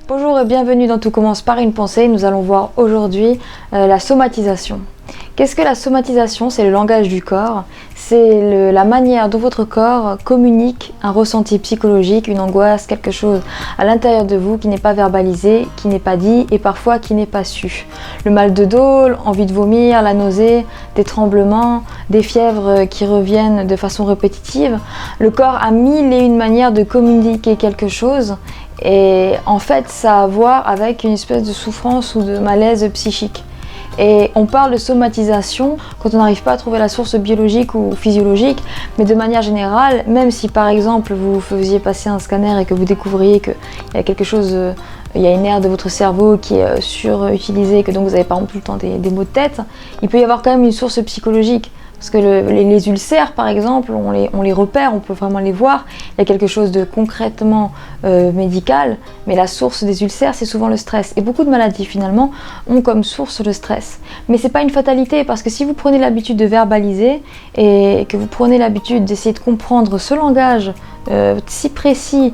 Bonjour et bienvenue dans Tout commence par une pensée. Nous allons voir aujourd'hui la somatisation. Qu'est-ce que la somatisation? C'est le langage du corps, c'est la manière dont votre corps communique un ressenti psychologique, une angoisse, quelque chose à l'intérieur de vous qui n'est pas verbalisé, qui n'est pas dit et parfois qui n'est pas su. Le mal de dos, envie de vomir, la nausée, des tremblements, des fièvres qui reviennent de façon répétitive. Le corps a mille et une manières de communiquer quelque chose. Et en fait, ça a à voir avec une espèce de souffrance ou de malaise psychique. Et on parle de somatisation quand on n'arrive pas à trouver la source biologique ou physiologique, mais de manière générale, même si par exemple vous faisiez passer un scanner et que vous découvriez qu'il y a quelque chose, il y a une aire de votre cerveau qui est surutilisée et que donc vous avez par exemple tout le temps des maux de tête, il peut y avoir quand même une source psychologique. Parce que les ulcères, par exemple, on les repère, on peut vraiment les voir. Il y a quelque chose de concrètement médical, mais la source des ulcères, c'est souvent le stress. Et beaucoup de maladies, finalement, ont comme source le stress. Mais ce n'est pas une fatalité, parce que si vous prenez l'habitude de verbaliser et que vous prenez l'habitude d'essayer de comprendre ce langage si précis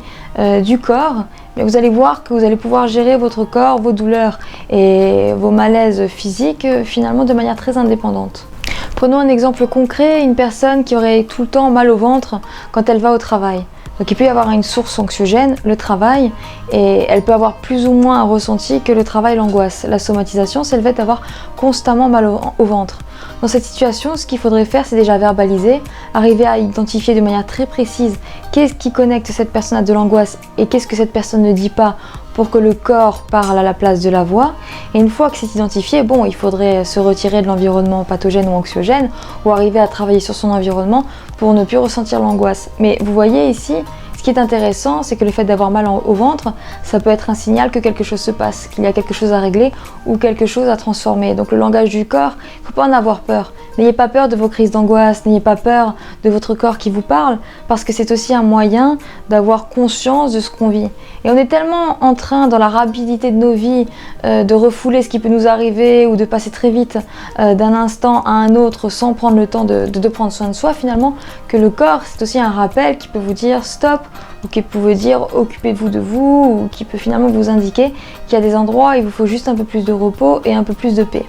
du corps, vous allez voir que vous allez pouvoir gérer votre corps, vos douleurs et vos malaises physiques, finalement, de manière très indépendante. Prenons un exemple concret, une personne qui aurait tout le temps mal au ventre quand elle va au travail. Donc il peut y avoir une source anxiogène, le travail, et elle peut avoir plus ou moins un ressenti que le travail l'angoisse. La somatisation, c'est le fait d'avoir constamment mal au ventre. Dans cette situation, ce qu'il faudrait faire, c'est déjà verbaliser, arriver à identifier de manière très précise qu'est-ce qui connecte cette personne à de l'angoisse et qu'est-ce que cette personne ne dit pas pour que le corps parle à la place de la voix. Et une fois que c'est identifié, bon, il faudrait se retirer de l'environnement pathogène ou anxiogène ou arriver à travailler sur son environnement pour ne plus ressentir l'angoisse. Mais vous voyez ici, ce qui est intéressant, c'est que le fait d'avoir mal au ventre, ça peut être un signal que quelque chose se passe, qu'il y a quelque chose à régler ou quelque chose à transformer. Donc le langage du corps, il ne faut pas en avoir peur. N'ayez pas peur de vos crises d'angoisse, n'ayez pas peur de votre corps qui vous parle, parce que c'est aussi un moyen d'avoir conscience de ce qu'on vit. Et on est tellement en train, dans la rapidité de nos vies, de refouler ce qui peut nous arriver ou de passer très vite d'un instant à un autre sans prendre le temps de prendre soin de soi finalement, que le corps, c'est aussi un rappel qui peut vous dire stop, ou qui peut vous dire occupez-vous de vous, ou qui peut finalement vous indiquer qu'il y a des endroits où il vous faut juste un peu plus de repos et un peu plus de paix.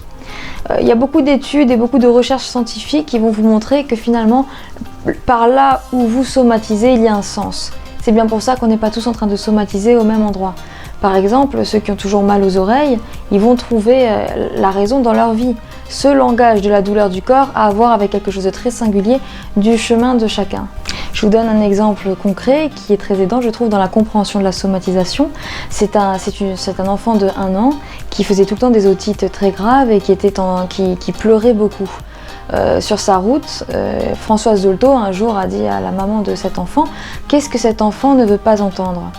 Il y a beaucoup d'études et beaucoup de recherches scientifiques qui vont vous montrer que finalement, par là où vous somatisez, il y a un sens. C'est bien pour ça qu'on n'est pas tous en train de somatiser au même endroit. Par exemple, ceux qui ont toujours mal aux oreilles, ils vont trouver la raison dans leur vie. Ce langage de la douleur du corps a à voir avec quelque chose de très singulier du chemin de chacun. Je vous donne un exemple concret qui est très aidant, je trouve, dans la compréhension de la somatisation. C'est un enfant de 1 an qui faisait tout le temps des otites très graves et qui pleurait beaucoup. Sur sa route, Françoise Dolto un jour a dit à la maman de cet enfant « Qu'est-ce que cet enfant ne veut pas entendre ?»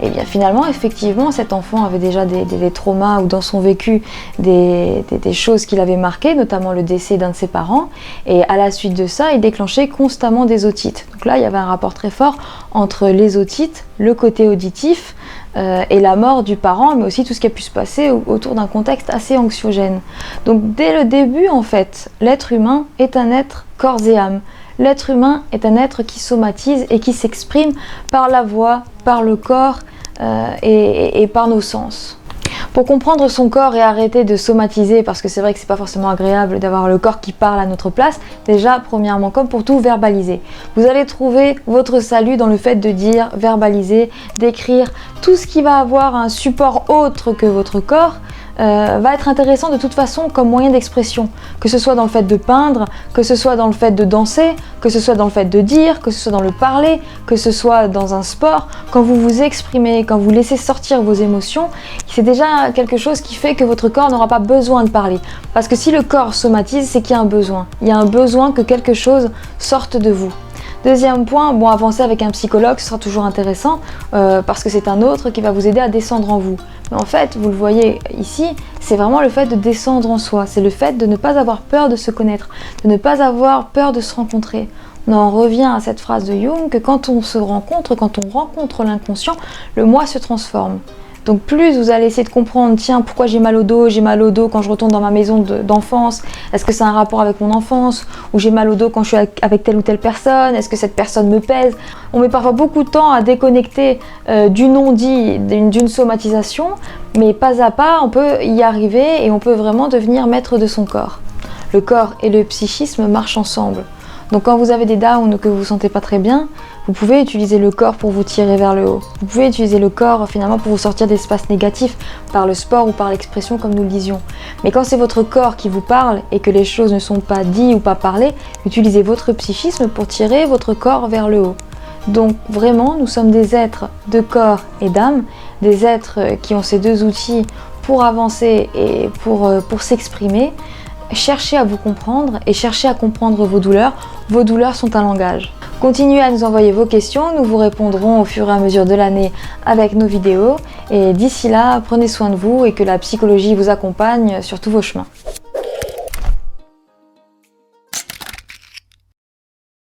Et bien finalement, effectivement, cet enfant avait déjà des traumas ou dans son vécu des choses qui l'avaient marqué, notamment le décès d'un de ses parents. Et à la suite de ça, il déclenchait constamment des otites. Donc là, il y avait un rapport très fort entre les otites, le côté auditif et la mort du parent, mais aussi tout ce qui a pu se passer autour d'un contexte assez anxiogène. Donc dès le début, en fait, l'être humain est un être corps et âme. L'être humain est un être qui somatise et qui s'exprime par la voix, par le corps et par nos sens. Pour comprendre son corps et arrêter de somatiser, parce que c'est vrai que c'est pas forcément agréable d'avoir le corps qui parle à notre place, déjà, premièrement, comme pour tout, verbaliser. Vous allez trouver votre salut dans le fait de dire, verbaliser, d'écrire, tout ce qui va avoir un support autre que votre corps, va être intéressant de toute façon comme moyen d'expression, que ce soit dans le fait de peindre, que ce soit dans le fait de danser, que ce soit dans le fait de dire, que ce soit dans le parler, que ce soit dans un sport. Quand vous vous exprimez, quand vous laissez sortir vos émotions, c'est déjà quelque chose qui fait que votre corps n'aura pas besoin de parler. Parce que si le corps somatise, c'est qu'il y a un besoin. Il y a un besoin que quelque chose sorte de vous. Deuxième point, bon, avancer avec un psychologue, ce sera toujours intéressant parce que c'est un autre qui va vous aider à descendre en vous. Mais en fait, vous le voyez ici, c'est vraiment le fait de descendre en soi. C'est le fait de ne pas avoir peur de se connaître, de ne pas avoir peur de se rencontrer. On en revient à cette phrase de Jung que quand on se rencontre, quand on rencontre l'inconscient, le moi se transforme. Donc plus vous allez essayer de comprendre, tiens, pourquoi j'ai mal au dos quand je retourne dans ma maison d'enfance, est-ce que c'est un rapport avec mon enfance, ou j'ai mal au dos quand je suis avec telle ou telle personne, est-ce que cette personne me pèse. On met parfois beaucoup de temps à déconnecter du non-dit, d'une somatisation, mais pas à pas, on peut y arriver et on peut vraiment devenir maître de son corps. Le corps et le psychisme marchent ensemble. Donc quand vous avez des downs ou que vous vous sentez pas très bien, vous pouvez utiliser le corps pour vous tirer vers le haut. Vous pouvez utiliser le corps finalement pour vous sortir d'espaces négatifs par le sport ou par l'expression comme nous le disions. Mais quand c'est votre corps qui vous parle et que les choses ne sont pas dites ou pas parlées, utilisez votre psychisme pour tirer votre corps vers le haut. Donc vraiment, nous sommes des êtres de corps et d'âme, des êtres qui ont ces deux outils pour avancer et pour s'exprimer. Cherchez à vous comprendre et cherchez à comprendre vos douleurs. Vos douleurs sont un langage. Continuez à nous envoyer vos questions, nous vous répondrons au fur et à mesure de l'année avec nos vidéos. Et d'ici là, prenez soin de vous et que la psychologie vous accompagne sur tous vos chemins.